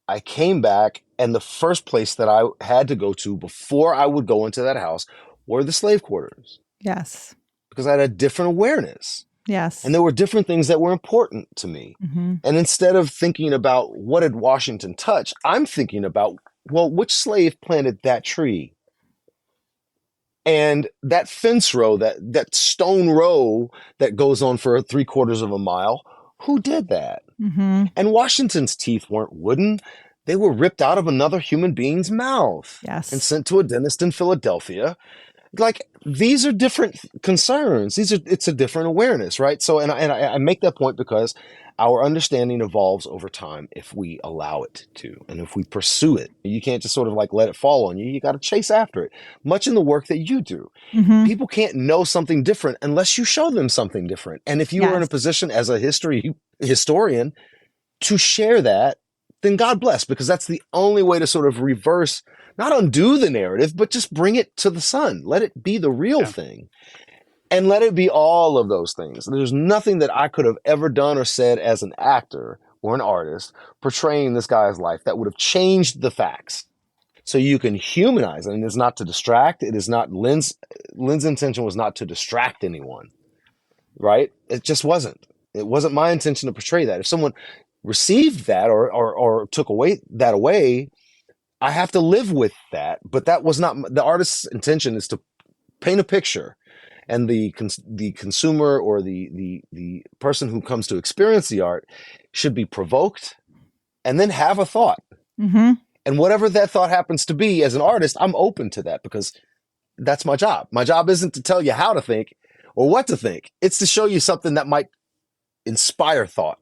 I came back and the first place that I had to go to before I would go into that house were the slave quarters. Yes. Because I had a different awareness. Yes. And there were different things that were important to me. And instead of thinking about what did Washington touch, I'm thinking about, well, which slave planted that tree? And that fence row, that stone row that goes on for 3/4 of a mile, who did that? And Washington's teeth weren't wooden. they were ripped out of another human being's mouth and Yes. sent to a dentist in Philadelphia. Like, these are different concerns. It's a different awareness, right? So, and I make that point because our understanding evolves over time if we allow it to, and if we pursue it. You can't just sort of like let it fall on you. You got to chase after it. Much in the work that you do, Mm-hmm. people can't know something different unless you show them something different. And if you are in a Yes. position as a historian to share that, then God bless, because that's the only way to sort of reverse, not undo the narrative, but just bring it to the sun. Let it be the real Yeah. thing. And let it be all of those things. There's nothing that I could have ever done or said as an actor or an artist portraying this guy's life that would have changed the facts. So you can humanize it, and it's not to distract. It is not Lynn's intention was not to distract anyone, right? It just wasn't. It wasn't my intention to portray that. If someone received that or took away, I have to live with that. But that was not the artist's intention. Is to paint a picture, and the consumer or the person who comes to experience the art should be provoked and then have a thought. Mm-hmm. And whatever that thought happens to be, as an artist, I'm open to that, because that's my job. My job isn't to tell you how to think or what to think. It's to show you something that might inspire thought,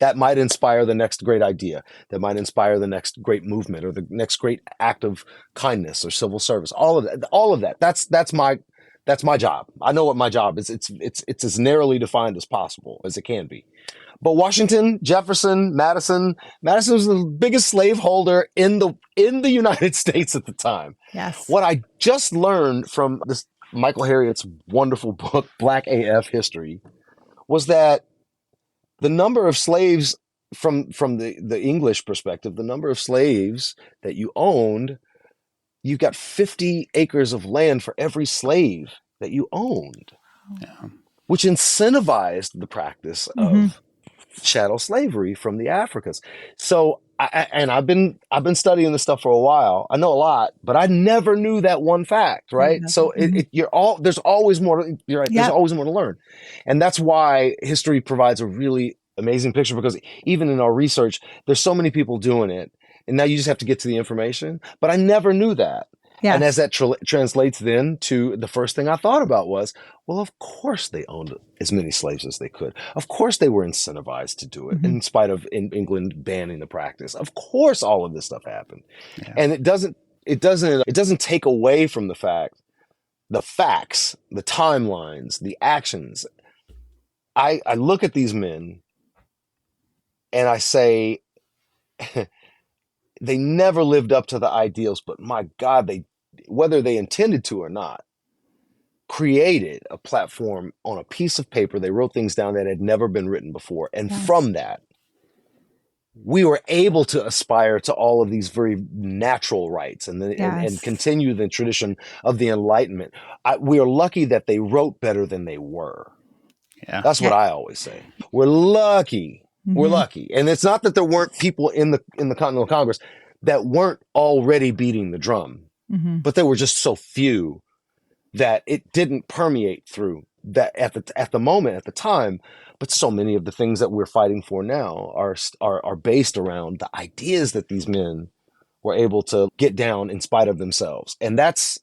that might inspire the next great idea, that might inspire the next great movement or the next great act of kindness or civil service. All of that. That's my job. I know what my job is. It's as narrowly defined as possible as it can be. But Washington, Jefferson, Madison was the biggest slaveholder in the United States at the time. Yes. What I just learned from this Michael Harriot's wonderful book, Black AF History, was that the number of slaves from the English perspective, the number of slaves that you owned, you've got 50 acres of land for every slave that you owned, Yeah. which incentivized the practice of chattel slavery from the Africans. So, I've been studying this stuff for a while. I know a lot, but I never knew that one fact, right? So there's always more. You're right. Yep. There's always more to learn, and that's why history provides a really amazing picture. Because even in our research, there's so many people doing it, and now you just have to get to the information. But I never knew that. Yes. And as that translates then to the first thing I thought about was, well, of course they owned as many slaves as they could. Of course they were incentivized to do it, in spite of in England banning the practice. Of course all of this stuff happened. Yeah. And it doesn't take away from the facts, the timelines, the actions. I look at these men and I say, they never lived up to the ideals, but my God, whether they intended to or not, created a platform on a piece of paper. They wrote things down that had never been written before. And from that, we were able to aspire to all of these very natural rights and continue the tradition of the Enlightenment. We are lucky that they wrote better than they were. Yeah. That's what I always say. We're lucky. We're lucky. And it's not that there weren't people in the Continental Congress that weren't already beating the drum, but there were just so few that it didn't permeate through that at the time. But so many of the things that we're fighting for now are based around the ideas that these men were able to get down in spite of themselves. And that's,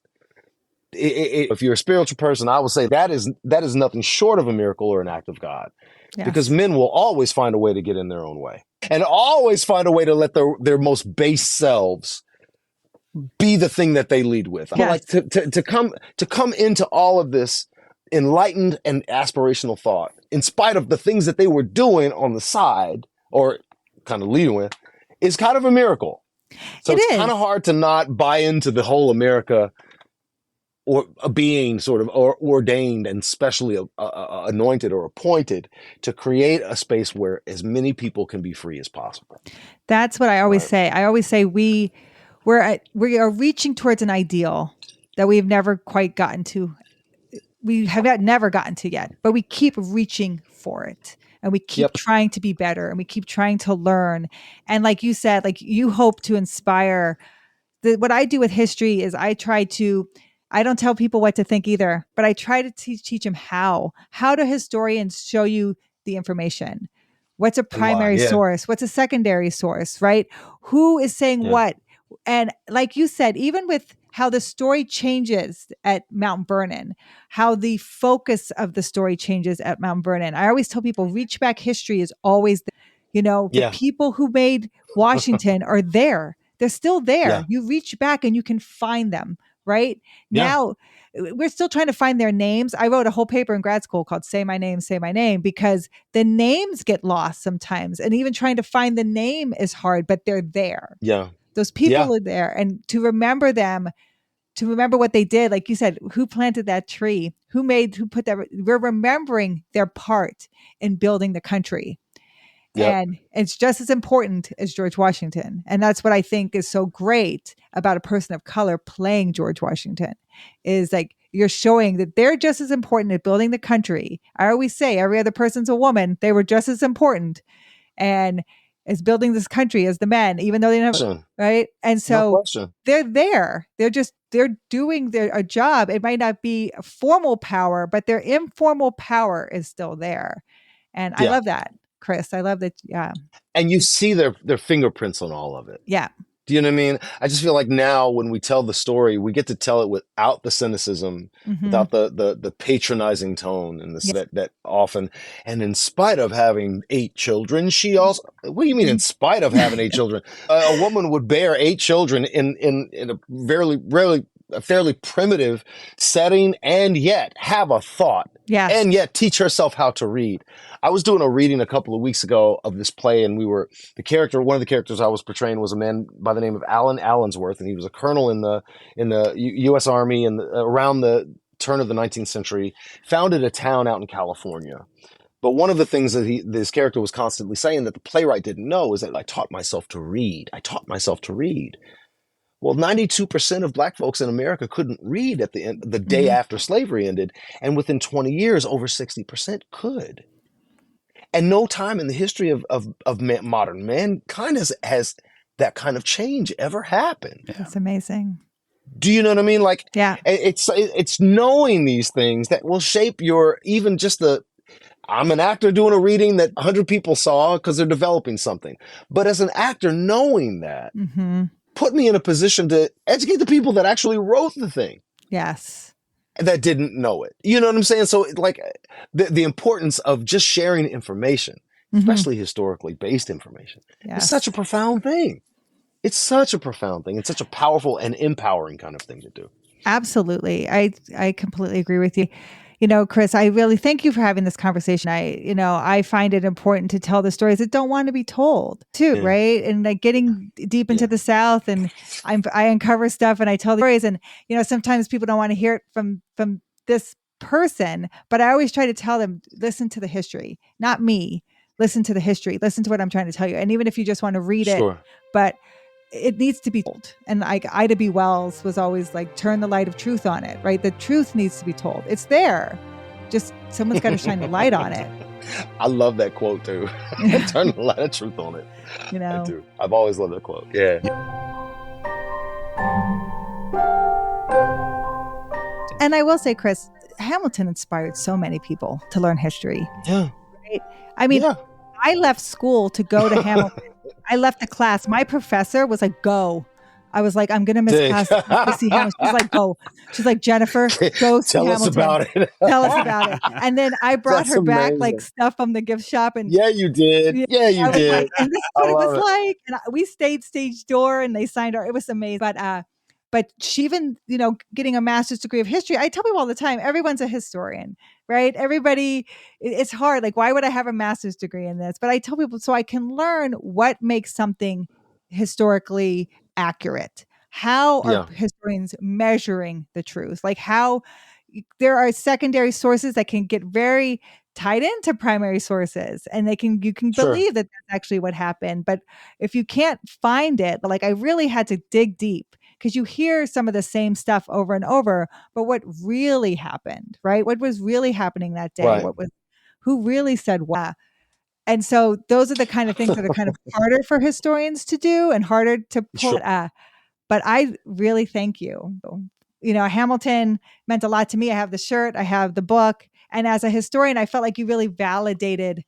if you're a spiritual person, I would say that is nothing short of a miracle or an act of God. Yes. Because men will always find a way to get in their own way, and always find a way to let their most base selves be the thing that they lead with. Yes. Like to come into all of this enlightened and aspirational thought, in spite of the things that they were doing on the side or kind of leading with, is kind of a miracle. So it's kind of hard to not buy into the whole America or being sort of ordained and specially anointed or appointed to create a space where as many people can be free as possible. That's what I always say. I always say we are reaching towards an ideal that we've never quite gotten to. We have never gotten to yet, but we keep reaching for it, and we keep trying to be better, and we keep trying to learn. And like you said, like you hope to inspire. What I do with history is I don't tell people what to think either, but I try to teach them how do historians show you the information? What's a A lot, primary yeah. source? What's a secondary source, right? Who is saying Yeah. what? And like you said, even with how the story changes at Mount Vernon, how the focus of the story changes at Mount Vernon. I always tell people, reach back history is always, the Yeah. people who made Washington are there. They're still there. Yeah. You reach back and you can find them, right? Yeah. Now, we're still trying to find their names. I wrote a whole paper in grad school called Say My Name, because the names get lost sometimes. And even trying to find the name is hard, but they're there. Yeah. Those people Yeah. are there. And to remember them, to remember what they did, like you said, who planted that tree, who put that, we're remembering their part in building the country. Yep. And it's just as important as George Washington. And that's what I think is so great about a person of color playing George Washington, is like you're showing that they're just as important at building the country. I always say every other person's a woman. They were just as important and as building this country as the men, even though they didn't have, right? And No so question. they're there. They're doing a job. It might not be a formal power, but their informal power is still there. And I Yeah. love that. Chris, I love that. Yeah. And you see their fingerprints on all of it. Yeah. Do you know what I mean? I just feel like now when we tell the story, we get to tell it without the cynicism, without the patronizing tone and that often. And in spite of having 8 children, she also. What do you mean? In spite of having 8 children, a woman would bear 8 children in a fairly primitive setting, and yet have a thought. Yes. And yet teach herself how to read. I was doing a reading a couple of weeks ago of this play, and one of the characters I was portraying was a man by the name of Alan Allensworth, and he was a colonel in the U.S. Army, and around the turn of the 19th century, founded a town out in California. But one of the things that this character was constantly saying that the playwright didn't know is that I taught myself to read. Well, 92% of Black folks in America couldn't read at the end, the day after slavery ended. And within 20 years, over 60% could. And no time in the history of modern mankind has that kind of change ever happened. That's amazing. Do you know what I mean? Like, yeah, it's knowing these things that will shape your, even just I'm an actor doing a reading that 100 people saw because they're developing something. But as an actor, knowing that, put me in a position to educate the people that actually wrote the thing. Yes. That didn't know it. You know what I'm saying? So like the importance of just sharing information, especially historically based information, is such a profound thing. It's such a profound thing. It's such a powerful and empowering kind of thing to do. Absolutely. I completely agree with you. Chris, I really thank you for having this conversation. I find it important to tell the stories that don't want to be told too, right? And like getting deep into the South, and I uncover stuff and I tell the stories, and sometimes people don't want to hear it from this person, but I always try to tell them, listen to the history, not me. Listen to the history. Listen to what I'm trying to tell you. And even if you just want to read it, but it needs to be told. And Ida B. Wells was always like, turn the light of truth on it, right? The truth needs to be told. It's there. Just someone's got to shine the light on it. I love that quote too. Turn the light of truth on it. I do. I've always loved that quote. Yeah. And I will say, Chris, Hamilton inspired so many people to learn history. Yeah. Right? I mean, I left school to go to Hamilton. I left the class. My professor was like, go. I was like, I'm going to miss class to see Hamilton. She's like, go. She's like, Jennifer, go see Tell Hamilton. us about it. Tell us about it. And then I brought her back amazing. Like stuff from the gift shop. And yeah, you did. Yeah, you did. Like, and this is what it was like. And we stayed stage door and they signed our, it was amazing. But she even, getting a master's degree of history, I tell people all the time, everyone's a historian, right? Everybody, it's hard. Like, why would I have a master's degree in this? But I tell people so I can learn what makes something historically accurate. How are historians measuring the truth? Like how there are secondary sources that can get very tied into primary sources, and you can believe that that's actually what happened. But if you can't find it, like I really had to dig deep, because you hear some of the same stuff over and over, but what really happened, right? What was really happening that day? Right. Who really said what? And so those are the kind of things that are kind of harder for historians to do and harder to pull. But I really thank you. Hamilton meant a lot to me. I have the shirt, I have the book. And as a historian, I felt like you really validated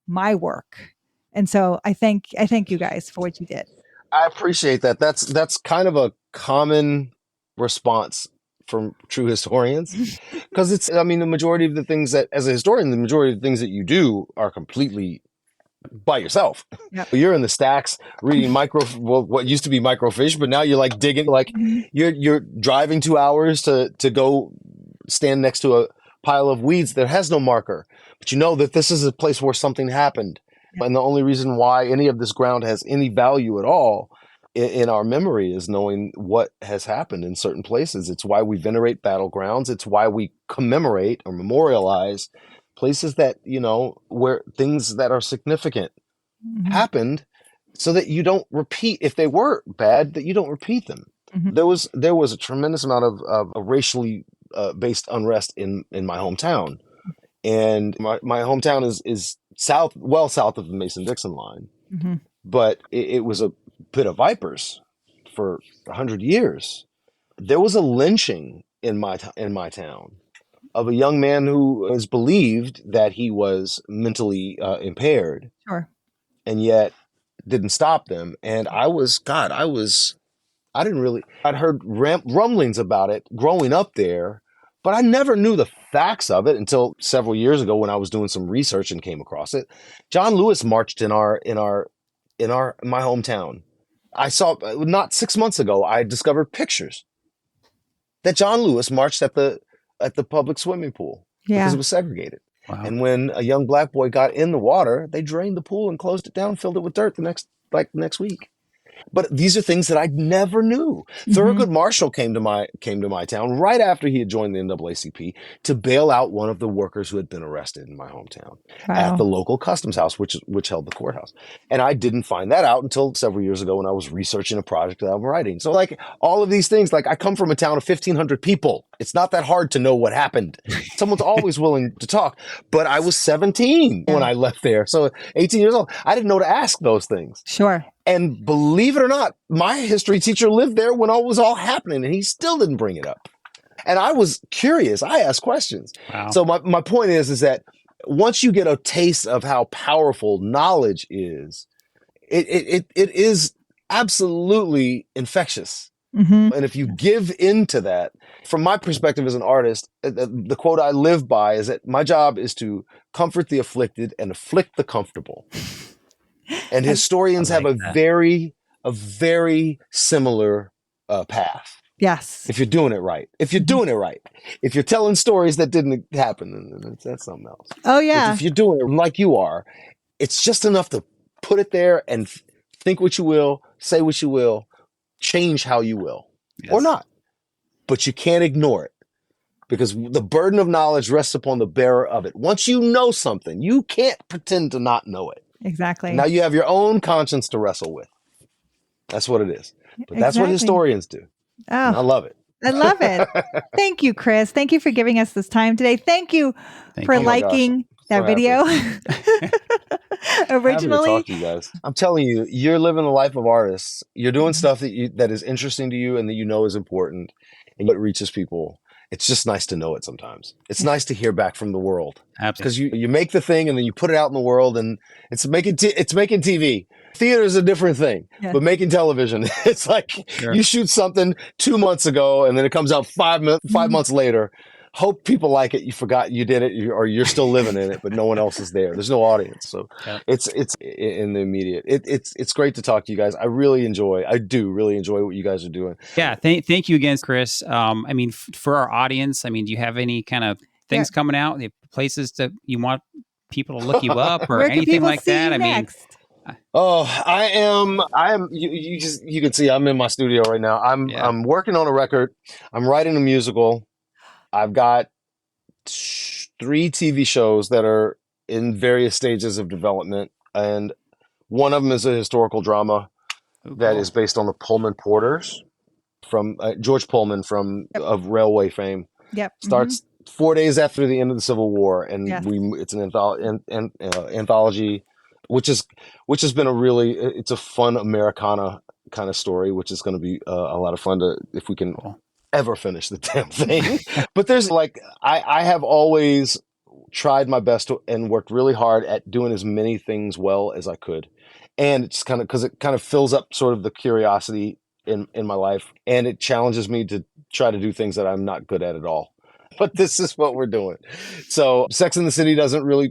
my work. And so I thank you guys for what you did. I appreciate that. That's kind of a common response from true historians, because the majority of the things that, as a historian, the majority of the things that you do are completely by yourself. Yep. You're in the stacks reading what used to be microfiche, but now you're like digging, like you're driving 2 hours to go stand next to a pile of weeds that has no marker, but you know that this is a place where something happened. And the only reason why any of this ground has any value at all in our memory is knowing what has happened in certain places. It's why we venerate battlegrounds. It's why we commemorate or memorialize places that, where things that are significant happened, so that you don't repeat, if they were bad, that you don't repeat them. There was a tremendous amount of racially based unrest in my hometown. And my hometown is south of the Mason-Dixon line. But it was a pit of vipers for 100 years. There was a lynching in my town of a young man who is believed that he was mentally impaired. Sure. And yet didn't stop them. And I'd heard rumblings about it growing up there, but I never knew the facts of it until several years ago when I was doing some research and came across it. John Lewis marched in my hometown. I saw, not 6 months ago, I discovered pictures that John Lewis marched at the public swimming pool because it was segregated. Wow. And when a young black boy got in the water, they drained the pool and closed it down, filled it with dirt the next week. But these are things that I never knew. Thurgood Marshall came to my town right after he had joined the NAACP to bail out one of the workers who had been arrested in my hometown at the local customs house, which held the courthouse. And I didn't find that out until several years ago when I was researching a project that I'm writing. So all of these things, I come from a town of 1,500 people. It's not that hard to know what happened. Someone's always willing to talk. But I was 17 when I left there. So 18 years old. I didn't know to ask those things. Sure. And believe it or not, my history teacher lived there when all was happening, and he still didn't bring it up. And I was curious. I asked questions. Wow. So my point is that once you get a taste of how powerful knowledge is, it is absolutely infectious. And if you give into that, from my perspective as an artist, the quote I live by is that my job is to comfort the afflicted and afflict the comfortable. And historians have a very similar path. Yes. If you're doing it right. If you're telling stories that didn't happen, then that's something else. Oh, yeah. But if you're doing it like you are, it's just enough to put it there and think what you will, say what you will, change how you will, or not. But you can't ignore it, because the burden of knowledge rests upon the bearer of it. Once you know something, you can't pretend to not know it. Exactly. Now you have your own conscience to wrestle with. That's what it is. But that's what historians do. Oh, I love it. I love it. Thank you, Chris. Thank you for giving us this time today. Thank you for liking that video. Originally, happy to talk to you guys. I'm telling you, you're living the life of artists. You're doing stuff that is interesting to you and that you know is important, and it reaches people. It's just nice to know it sometimes. It's nice to hear back from the world. Absolutely. Because you make the thing and then you put it out in the world, and it's making TV. Theater is a different thing, but making television, it's like you shoot something 2 months ago and then it comes out 5 months later. Hope people like it. You forgot you did it, or you're still living in it, but no one else is there. There's no audience, so it's in the immediate. It's great to talk to you guys. I do really enjoy what you guys are doing. Yeah, thank you again, Chris. For our audience, do you have any kind of things coming out? Places that you want people to look you up or anything like that? I am. You can see I'm in my studio right now. I'm working on a record. I'm writing a musical. I've got 3 TV shows that are in various stages of development, and one of them is a historical drama that is based on the Pullman Porters from George Pullman of railway fame. Yep. Starts 4 days after the end of the Civil War, and it's an anthology, which has been it's a fun Americana kind of story, which is going to be a lot of fun if we can ever finish the damn thing. But there's I have always tried my best and worked really hard at doing as many things well as I could. And it's kind of because it kind of fills up sort of the curiosity in my life, and it challenges me to try to do things that I'm not good at all. But this is what we're doing. So Sex and the City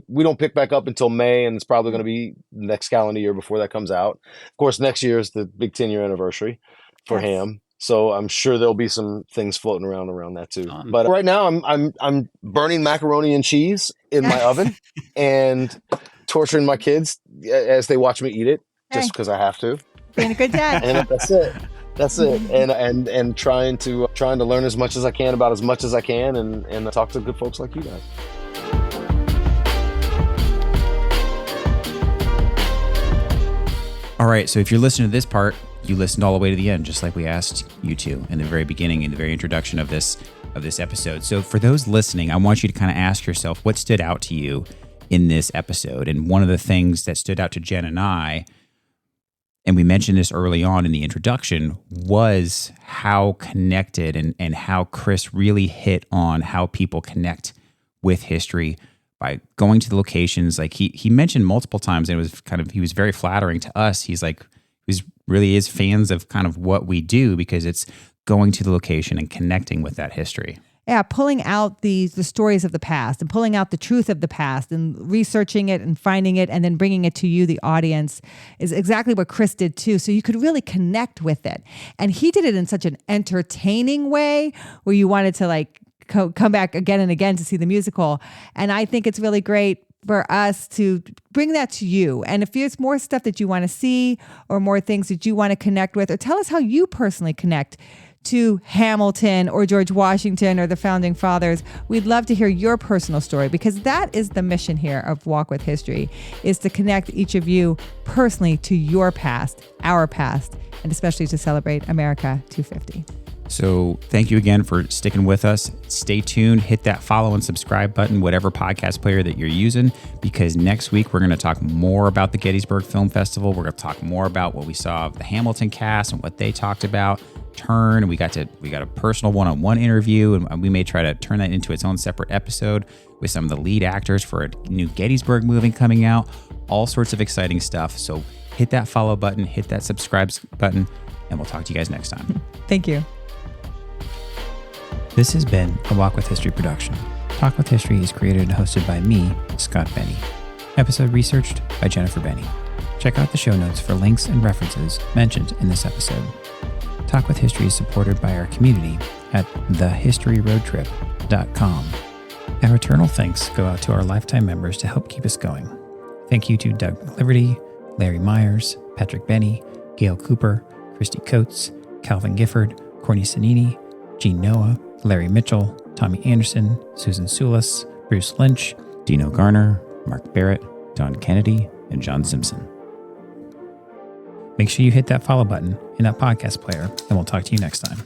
we don't pick back up until May, and it's probably going to be next calendar year before that comes out. Of course, next year is the big 10-year anniversary for Ham. So I'm sure there'll be some things floating around that too. But right now I'm burning macaroni and cheese in my oven and torturing my kids as they watch me eat it just because I have to. Being a good dad. And that's it. That's it. And trying to learn as much as I can about as much as I can and talk to good folks like you guys. All right, so if you're listening to this part, you listened all the way to the end, just like we asked you to in the very beginning, in the very introduction of this episode. So for those listening, I want you to kind of ask yourself what stood out to you in this episode. And one of the things that stood out to Jen and I, and we mentioned this early on in the introduction, was how connected and how Chris really hit on how people connect with history by going to the locations. Like he mentioned multiple times, and he was very flattering to us. He's like, he really is fans of kind of what we do because it's going to the location and connecting with that history. Yeah, pulling out the stories of the past and pulling out the truth of the past and researching it and finding it and then bringing it to you, the audience, is exactly what Chris did too. So you could really connect with it. And he did it in such an entertaining way where you wanted to like come back again and again to see the musical. And I think it's really great for us to bring that to you. And if there's more stuff that you want to see or more things that you want to connect with, or tell us how you personally connect to Hamilton or George Washington or the Founding Fathers, we'd love to hear your personal story, because that is the mission here of Walk with History, is to connect each of you personally to your past, our past, and especially to celebrate America 250. So thank you again for sticking with us. Stay tuned, hit that follow and subscribe button, whatever podcast player that you're using, because next week we're going to talk more about the Gettysburg Film Festival. We're going to talk more about what we saw of the Hamilton cast and what they talked about. Turn, and we got a personal one-on-one interview, and we may try to turn that into its own separate episode with some of the lead actors for a new Gettysburg movie coming out. All sorts of exciting stuff. So hit that follow button, hit that subscribe button, and we'll talk to you guys next time. Thank you. This has been a Walk with History production. Talk with History is created and hosted by me, Scott Benny. Episode researched by Jennifer Benny. Check out the show notes for links and references mentioned in this episode. Talk with History is supported by our community at thehistoryroadtrip.com. Our eternal thanks go out to our lifetime members to help keep us going. Thank you to Doug Liberty, Larry Myers, Patrick Benny, Gail Cooper, Christy Coates, Calvin Gifford, Corny Sanini, Gene Noah, Larry Mitchell, Tommy Anderson, Susan Sulis, Bruce Lynch, Dino Garner, Mark Barrett, Don Kennedy, and John Simpson. Make sure you hit that follow button in that podcast player, and we'll talk to you next time.